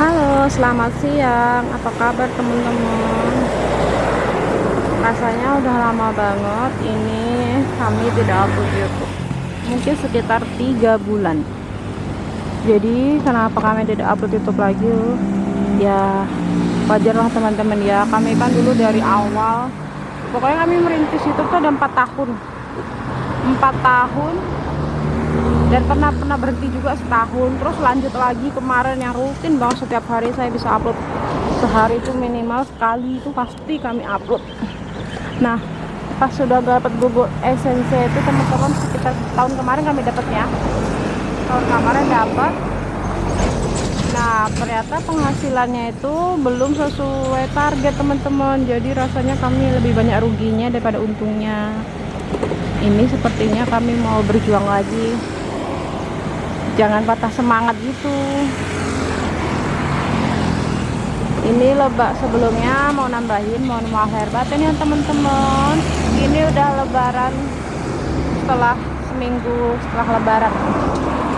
Halo, selamat siang. Apa kabar teman-teman? Rasanya udah lama banget ini kami tidak upload YouTube. Mungkin sekitar 3 bulan. Jadi kenapa kami tidak upload YouTube lagi? Ya wajar lah teman-teman ya. Kami kan dulu dari awal, pokoknya kami merintis YouTube tuh ada 4 tahun. 4 tahun dan pernah berhenti juga setahun, terus lanjut lagi kemarin yang rutin banget setiap hari saya bisa upload. Sehari itu minimal sekali itu pasti kami upload. Nah, pas sudah dapat Google AdSense itu teman-teman, sekitar tahun kemarin kami dapatnya, tahun kemarin dapat. Nah, ternyata penghasilannya itu belum sesuai target teman-teman, jadi rasanya kami lebih banyak ruginya daripada untungnya. Ini sepertinya kami mau berjuang lagi, jangan patah semangat gitu. Ini lebak sebelumnya mau nambahin, mohon maaf lahir batin ya teman-teman. Ini udah lebaran, setelah seminggu setelah lebaran,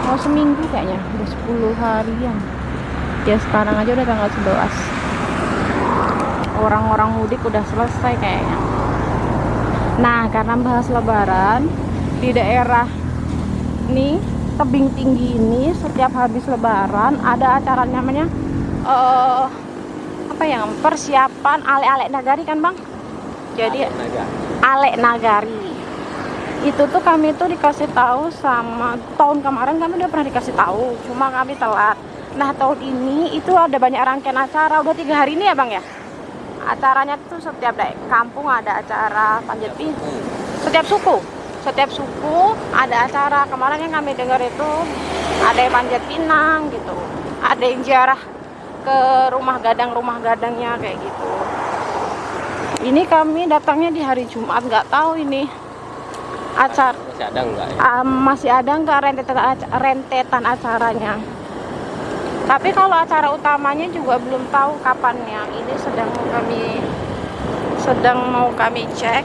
mau seminggu kayaknya, udah 10 harian ya. Sekarang aja udah tanggal 11, orang-orang mudik udah selesai kayaknya. Nah, karena bahas lebaran, di daerah nih tebing tinggi ini setiap habis lebaran ada acara namanya apa yang persiapan ale-ale nagari kan bang. Jadi ale nagari itu tuh kami tuh dikasih tahu sama tahun kemarin, kami udah pernah dikasih tahu, cuma kami telat. Nah, tahun ini itu ada banyak rangkaian acara, udah 3 hari ini ya bang ya. Acaranya tuh setiap kampung ada acara panjat pinang, setiap suku ada acara. Kemarin yang kami dengar itu ada yang panjat pinang gitu, ada yang ziarah ke rumah gadangnya kayak gitu. Ini kami datangnya di hari Jumat, nggak tahu ini acara masih ada nggak ya? Masih ada nggak rentetan acaranya. Tapi kalau acara utamanya juga belum tahu kapannya. Ini sedang mau kami cek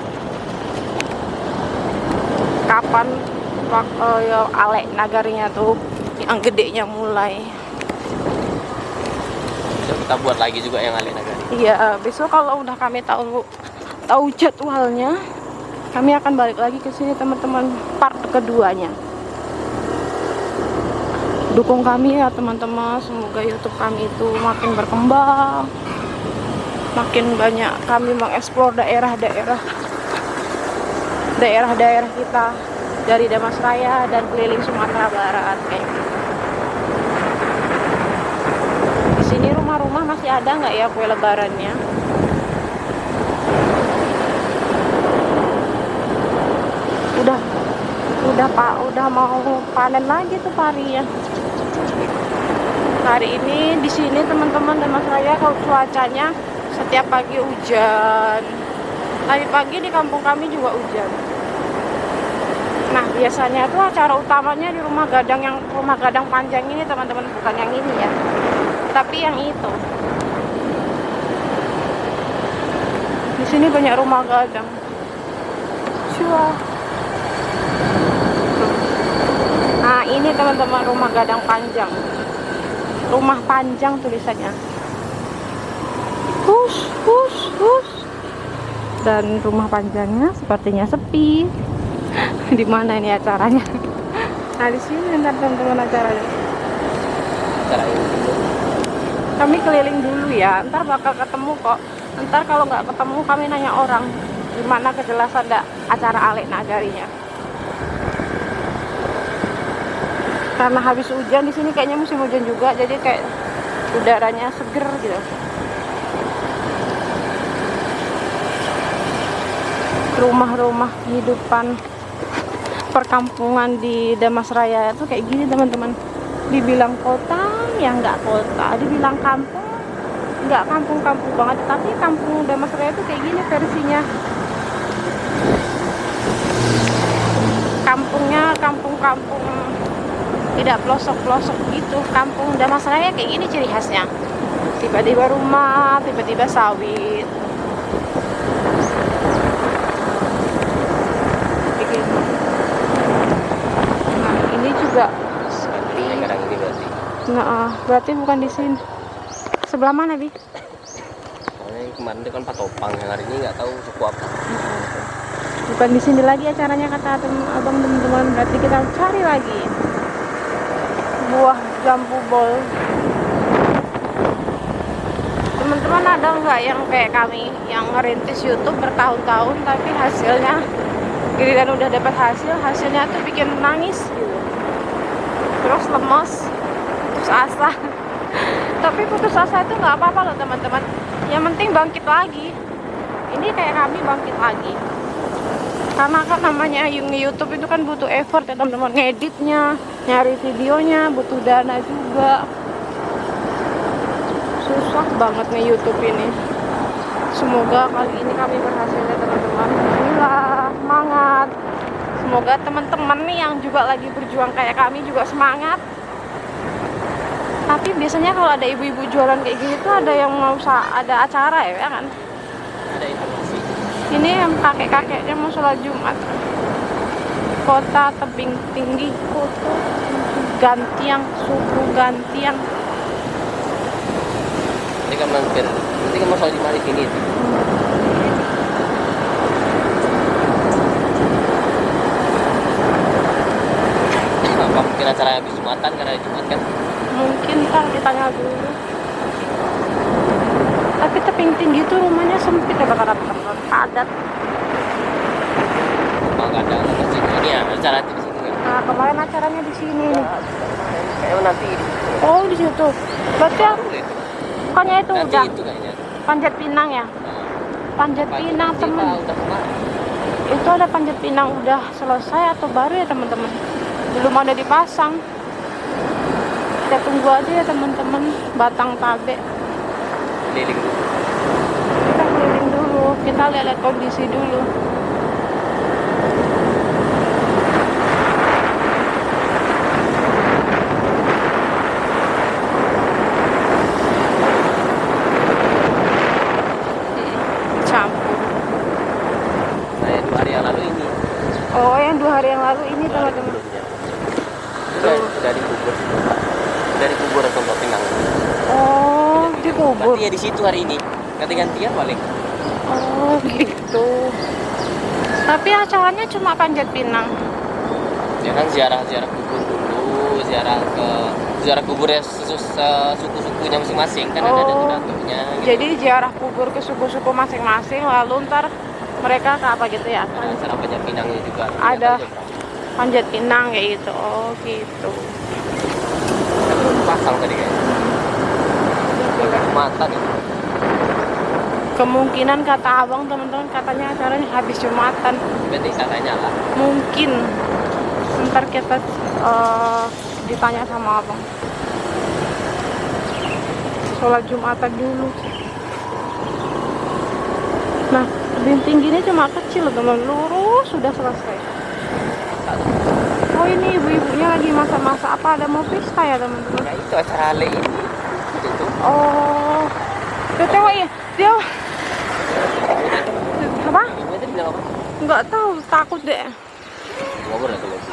kapan ale nagarinya tuh yang gedenya mulai. Kita buat lagi juga yang ale nagari. Iya, besok kalau udah kami tahu jadwalnya, kami akan balik lagi ke sini teman-teman, part keduanya. Dukung kami ya teman-teman, semoga YouTube kami itu makin berkembang, makin banyak kami mengeksplor daerah-daerah kita dari Damasraya dan keliling Sumatera Barat kayak gitu. Di sini rumah-rumah masih ada nggak ya kue lebarannya? Udah mau panen lagi tuh pari ya. Hari ini di sini teman-teman Damasraya kalau cuacanya setiap pagi hujan. Tadi pagi di kampung kami juga hujan. Nah, biasanya tuh acara utamanya di rumah gadang panjang ini teman-teman, bukan yang ini ya, tapi yang itu. Di sini banyak rumah gadang. Syuah. Nah, ini teman-teman rumah gadang panjang. Rumah panjang tulisannya. Dan rumah panjangnya sepertinya sepi. Di mana ini acaranya? Nah, di sini ntar teman-teman acaranya. Kami keliling dulu ya, ntar bakal ketemu kok. Ntar kalau nggak ketemu kami nanya orang gimana kejelasan acara ale nagarinya. Karena habis hujan di sini kayaknya musim hujan juga, jadi kayak udaranya seger gitu. Rumah-rumah kehidupan perkampungan di Damasraya itu kayak gini teman-teman. Dibilang kota ya nggak kota, dibilang kampung nggak kampung-kampung banget, tapi kampung Damasraya itu kayak gini versinya. Kampungnya kampung-kampung tidak pelosok-pelosok gitu. Kampung Damasraya kayak gini ciri khasnya. Tiba-tiba rumah, tiba-tiba sawit. Nah, ini juga seperti. Nah, berarti bukan di sini. Sebelah mana, Bi? Soalnya yang kemarin itu kan Patopang, yang hari ini nggak tahu suku apa. Bukan di sini lagi acaranya kata abang teman-teman. Berarti kita cari lagi buah jambu bol. Teman-teman ada nggak yang kayak kami yang ngerintis YouTube bertahun-tahun tapi hasilnya giliran udah dapat hasilnya tuh bikin nangis gitu, terus lemes, putus asa. Tapi putus asa itu nggak apa-apa loh teman-teman, yang penting bangkit lagi. Ini kayak kami bangkit lagi karena kan namanya YouTube itu kan butuh effort ya teman-teman, ngeditnya, nyari videonya, butuh dana juga. Susah banget nih YouTube ini. Semoga kali ini kami berhasil ya teman-teman. Inilah semangat. Semoga teman-teman nih yang juga lagi berjuang kayak kami juga semangat. Tapi biasanya kalau ada ibu-ibu jualan kayak gini tuh ada yang mau ada acara ya kan? Ada informasi. Ini yang kakek-kakeknya mau sholat Jumat. Kota tebing tinggi, kota Gantiang, suku Gantiang. Ini kan mampir. Nanti kan mau sholat Jumat di sini. Apa mungkin acara habis Jumatan karena ada Jumat kan? Mungkin ntar ditanya dulu. Tapi tebing tinggi tuh rumahnya sempit ya bakal padat. Mau nggak ada ini ya acara di sini kan? Nah kemarin acaranya di sini nih. Kayak nanti Oh di situ. Berarti pokoknya itu nanti udah itu kayaknya. Panjat Pinang ya. Panjat Pinang teman. Udah kemarin. Itu ada Panjat Pinang udah selesai atau baru ya teman-teman? Belum ada dipasang. Kita tunggu aja ya teman-teman. Batang Tabe. Keliling dulu. Kita keliling dulu. Kita lihat kondisi dulu. Campur. Nah, 2 hari yang lalu ini. Oh, yang 2 hari yang lalu ini teman-teman. Sudah dikubur. Sudah dikubur atau Pinang. Oh, dikubur. Berarti ya di situ hari ini. Ganti-gantian paling. Oh, gitu. Tapi acaranya cuma Panjat Pinang. Ya kan ziarah kubur dulu, ziarah kubur ya suku-sukunya masing-masing kan ada datuk-datuknya. Gitu. Jadi ziarah kubur ke suku-suku masing-masing, lalu ntar mereka ke apa gitu ya? Ada acara Panjat Pinangnya juga. Ada Panjat Pinang kayak gitu. Oh, gitu. Belum pasang tadi kayaknya. Mata nih. Kemungkinan kata abang teman-teman katanya acaranya habis Jumatan. Berarti katanya lah. Mungkin ntar kita ditanya sama abang. Sholat Jumatan dulu. Nah, tebing tingginya cuma kecil teman, lurus sudah selesai. Oh ini ibu-ibunya lagi masak-masak apa? Ada mau pesta ya teman-teman? Ya itu acara Ale ini. Itu. Oh, dia tengok ya, dia apa? Ibu itu bilang apa? Nggak tahu, takut deh. Ngobrol atau lagi?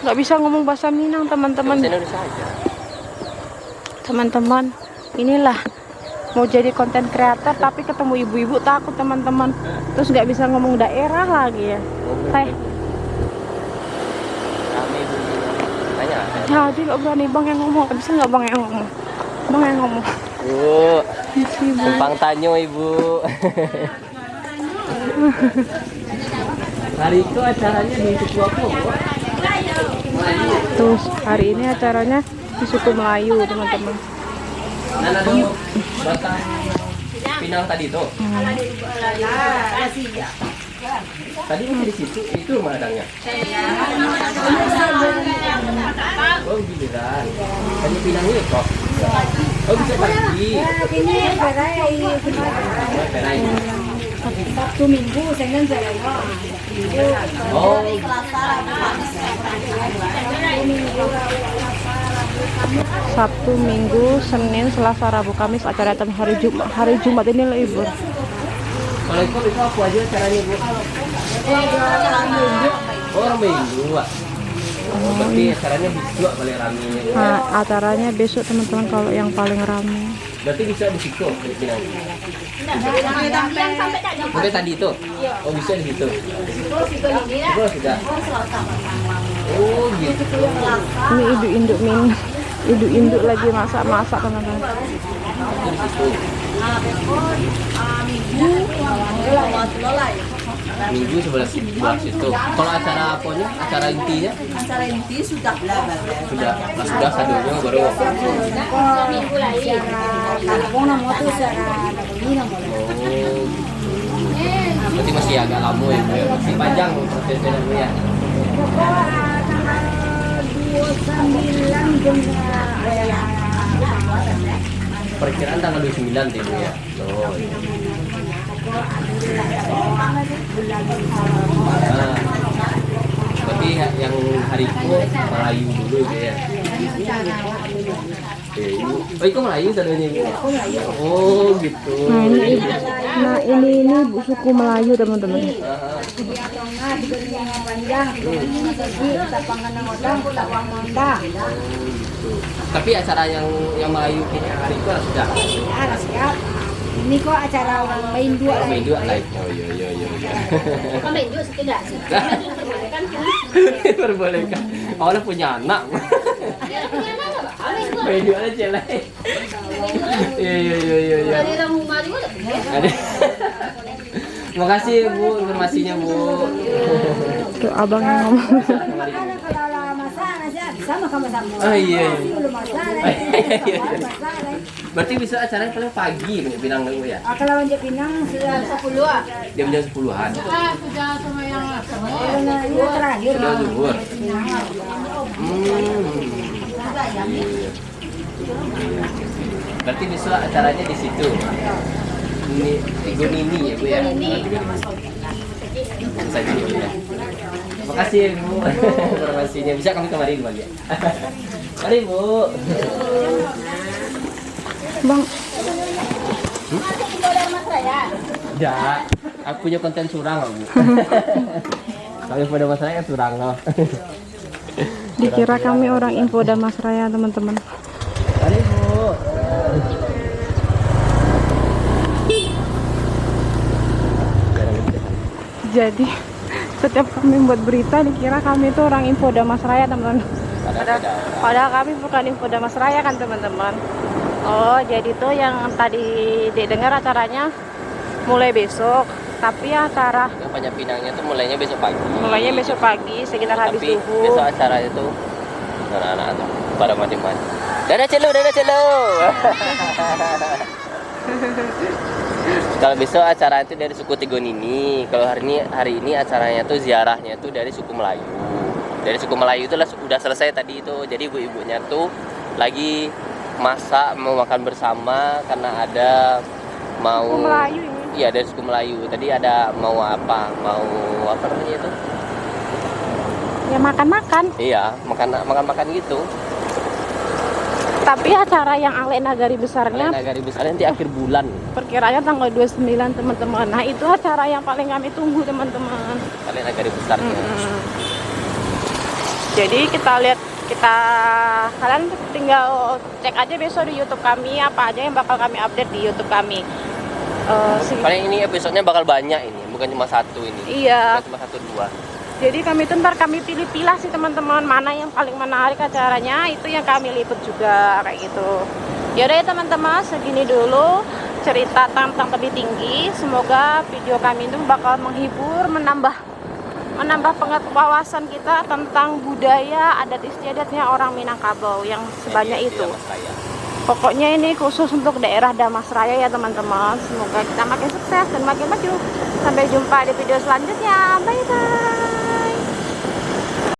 Nggak bisa ngomong bahasa Minang teman-teman. Bahasa Indonesia aja. Teman-teman, inilah mau jadi konten kreator tapi ketemu ibu-ibu takut teman-teman. Terus nggak bisa ngomong daerah lagi ya. Hai. Rame ibu. Tanya. Ya, dia nggak berani bang yang ngomong. Bisa nggak bang yang ngomong? Bang yang ngomong. Bu, Ibu. numpang tanyo ibu. Hari itu acaranya di suku apa? Terus hari ini acaranya di suku Melayu teman-teman. Nah, ada batang Pinang tadi tuh. Tadi masih di situ, itu rumah adangnya. Oh giliran. Tadi Pinangnya kok. Oh bisa pergi. Ini berai. Berai. Sabtu Minggu Senin Selasa. Oh. Sabtu, Minggu, Senin, Selasa, Rabu, Kamis acara hari Jumat. Hari Jumat ini libur. Kalau itu apa aja caranya bu? Oh Minggu, Pak. Oh, berarti acaranya besok paling ramenya. Nah, acaranya besok teman-teman kalau yang paling rame. Berarti bisa di situ Pinang. Sampai tadi itu. Oh, bisa di situ. Oh, sudah. Oh, gitu. Ini induk-induk induk-induk lagi masak-masak teman-teman. Itu di situ. Minggu sebelah situ. Kalau acara apanya? Acara intinya? Acara inti sudah lah Sudah sadunya baru. Kampung nama tuh secara ini nama. Oh. Berarti masih agak lama ya, Bu, ya. Masih panjang prosesnya Bu, ya. Perkiraan tanggal 29 nih, Bu, ya. Oh. Nah, berarti yang hari itu Melayu dulu gitu ya. Oh, itu Melayu saudanya Bu. Oh, gitu. Nah ini suku Melayu teman-teman. Tapi acara yang Melayu kini hari itu sudah. Ya, siap. Ini kok acara orang main dua Main dua live. Oh, iya. main juga tidak Perbolehkan. Awalnya punya anak. Main dua aja celek. Iya. dari rumah juga Ada. Makasih Bu informasinya Bu. Tuh abang yang ngomong. kalau masalah nasi sama sama. Oh iya. Belum masalah. Berarti bisa acaranya paling pagi bilang Bu ya. Kalau Wanja Pinang sudah 10. Jam 10-an. sudah sama yang Ini terakhir. Sudah zuhur. Berarti besok acaranya di situ. Ini Tigo Nini ya Bu ya. Saja Bu ya. Makasih ya Bu informasinya. Bisa kami kemarin Bu ya. Mari Bu. Bang, Ya, aku punya konten curang loh Bu. Kami pada masalahnya curang loh. dikira kami orang info Damas Raya teman-teman. Mari Bu. Jadi setiap kami buat berita dikira kami itu orang info Damas Raya teman-teman. Padahal kami bukan info Damas Raya kan teman-teman. Oh jadi tuh yang tadi didengar acaranya mulai besok, tapi acara Yang Panjang Pinangnya tuh mulainya besok pagi. sekitar habis Tapi subuh. besok acara itu anak-anak tuh pada mati-mati. Dadah celo. Kalau besok acara itu dari suku Tigonini. Kalau hari ini acaranya tuh ziarahnya tuh dari suku Melayu. Dari suku Melayu itu udah selesai tadi itu. Jadi ibu-ibunya tuh lagi masak mau makan bersama karena ada mau Suku Melayu ini. Iya dari suku Melayu. Tadi ada mau apa namanya itu? Ya makan-makan. Iya, makan gitu. Tapi acara yang Ale Nagari besarnya Nagari besar nanti akhir bulan. perkiranya tanggal 29 teman-teman. Nah itu acara yang paling kami tunggu teman-teman. Kalian Nagari besarnya. Jadi kalian tinggal cek aja besok di YouTube kami apa aja yang bakal kami update di YouTube kami. Paling ini episodenya bakal banyak ini, bukan cuma satu ini. Iya. Bukan cuma 1-2. Jadi kami tuh ntar kami pilih-pilih sih teman-teman mana yang paling menarik acaranya itu yang kami liput juga kayak gitu. Yaudah ya teman-teman segini dulu cerita tentang Tebing Tinggi. Semoga video kami itu bakal menghibur, menambah wawasan kita tentang budaya adat istiadatnya orang Minangkabau yang sebanyak itu. Pokoknya ini khusus untuk daerah Damas Raya ya teman-teman. Semoga kita makin sukses dan makin maju. Sampai jumpa di video selanjutnya. Bye bye.